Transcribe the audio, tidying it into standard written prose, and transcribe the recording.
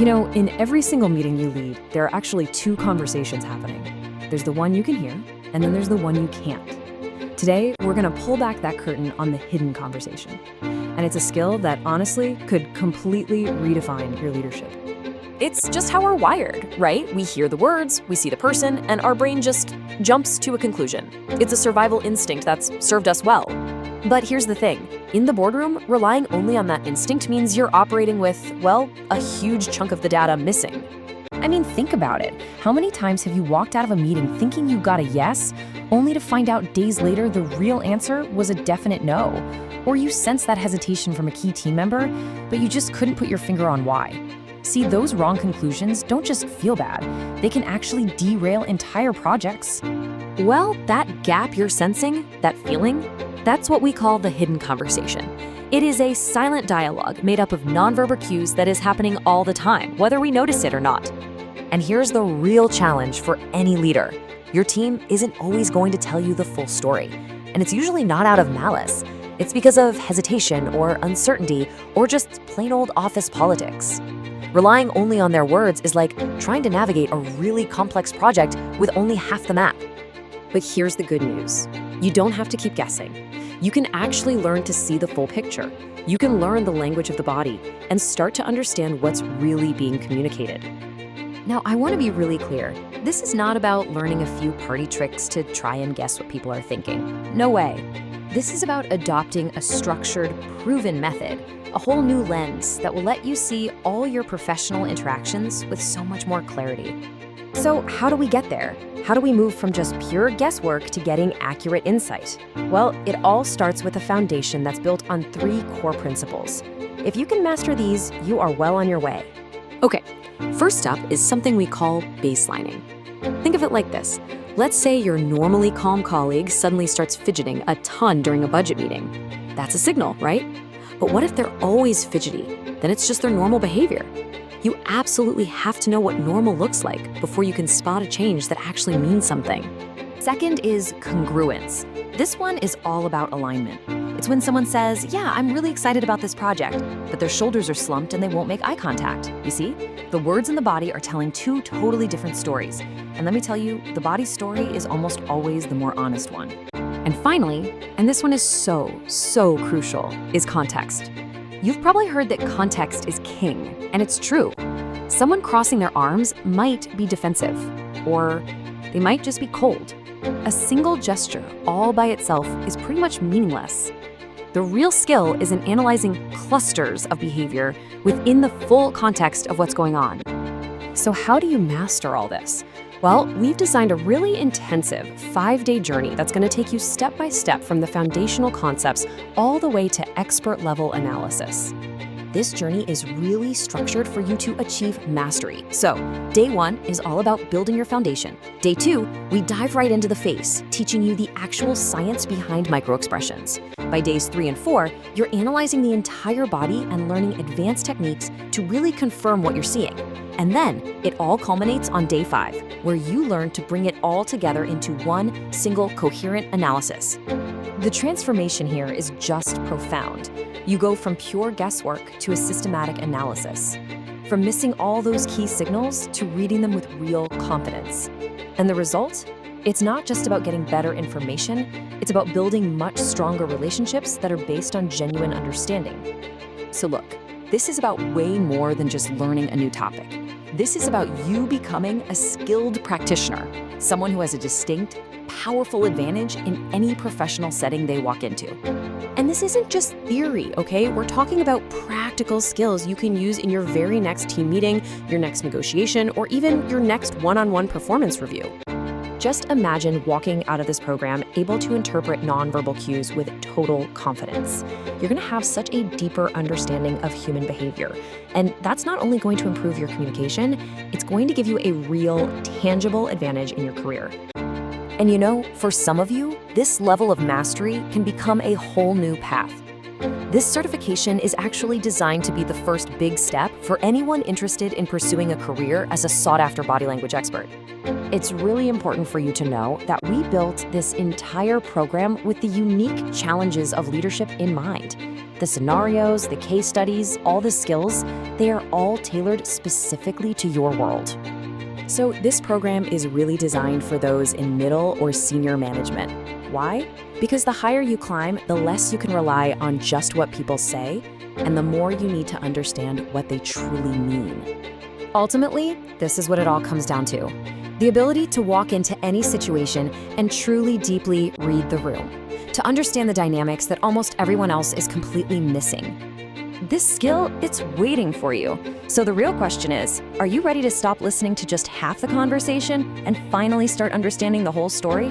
In every single meeting you lead, there are actually two conversations happening. There's the one you can hear, and then there's the one you can't. Today, we're going to pull back that curtain on the hidden conversation. And it's a skill that honestly could completely redefine your leadership. It's just how we're wired, right? We hear the words, we see the person, and our brain just jumps to a conclusion. It's a survival instinct that's served us well. But here's the thing. In the boardroom, relying only on that instinct means you're operating with, well, a huge chunk of the data missing. I mean, think about it. How many times have you walked out of a meeting thinking you got a yes, only to find out days later the real answer was a definite no? Or you sense that hesitation from a key team member, but you just couldn't put your finger on why. See, those wrong conclusions don't just feel bad. They can actually derail entire projects. Well, that gap you're sensing, that feeling, that's what we call the hidden conversation. It is a silent dialogue made up of nonverbal cues that is happening all the time, whether we notice it or not. And here's the real challenge for any leader. Your team isn't always going to tell you the full story, and it's usually not out of malice. It's because of hesitation or uncertainty or just plain old office politics. Relying only on their words is like trying to navigate a really complex project with only half the map. But here's the good news. You don't have to keep guessing. You can actually learn to see the full picture. You can learn the language of the body and start to understand what's really being communicated. Now, I want to be really clear. This is not about learning a few party tricks to try and guess what people are thinking. No way. This is about adopting a structured, proven method, a whole new lens that will let you see all your professional interactions with so much more clarity. So how do we get there? How do we move from just pure guesswork to getting accurate insight? Well, it all starts with a foundation that's built on 3 core principles. If you can master these, you are well on your way. Okay, first up is something we call baselining. Think of it like this. Let's say your normally calm colleague suddenly starts fidgeting a ton during a budget meeting. That's a signal, right? But what if they're always fidgety? Then it's just their normal behavior. You absolutely have to know what normal looks like before you can spot a change that actually means something. Second is congruence. This one is all about alignment. It's when someone says, yeah, I'm really excited about this project, but their shoulders are slumped and they won't make eye contact. You see? The words and the body are telling 2 totally different stories. And let me tell you, the body's story is almost always the more honest one. And finally, and this one is so crucial, is context. You've probably heard that context is king, and it's true. Someone crossing their arms might be defensive, or they might just be cold. A single gesture all by itself is pretty much meaningless. The real skill is in analyzing clusters of behavior within the full context of what's going on. So how do you master all this? Well, we've designed a really intensive 5-day journey that's going to take you step by step from the foundational concepts all the way to expert-level analysis. This journey is really structured for you to achieve mastery. So, day 1 is all about building your foundation. Day 2, we dive right into the face, teaching you the actual science behind microexpressions. By days 3 and 4, you're analyzing the entire body and learning advanced techniques to really confirm what you're seeing. And then, it all culminates on day 5, where you learn to bring it all together into one single coherent analysis. The transformation here is just profound. You go from pure guesswork to a systematic analysis, from missing all those key signals to reading them with real confidence. And the result? It's not just about getting better information, it's about building much stronger relationships that are based on genuine understanding. So look, this is about way more than just learning a new topic. This is about you becoming a skilled practitioner, someone who has a distinct, powerful advantage in any professional setting they walk into. And this isn't just theory, okay? We're talking about practical skills you can use in your very next team meeting, your next negotiation, or even your next one-on-one performance review. Just imagine walking out of this program able to interpret nonverbal cues with total confidence. You're going to have such a deeper understanding of human behavior. And that's not only going to improve your communication, it's going to give you a real, tangible advantage in your career. And for some of you, this level of mastery can become a whole new path. This certification is actually designed to be the first big step for anyone interested in pursuing a career as a sought-after body language expert. It's really important for you to know that we built this entire program with the unique challenges of leadership in mind. The scenarios, the case studies, all the skills, they are all tailored specifically to your world. So this program is really designed for those in middle or senior management. Why? Because the higher you climb, the less you can rely on just what people say, and the more you need to understand what they truly mean. Ultimately, this is what it all comes down to. The ability to walk into any situation and truly deeply read the room. To understand the dynamics that almost everyone else is completely missing. This skill, it's waiting for you. So the real question is, are you ready to stop listening to just half the conversation and finally start understanding the whole story?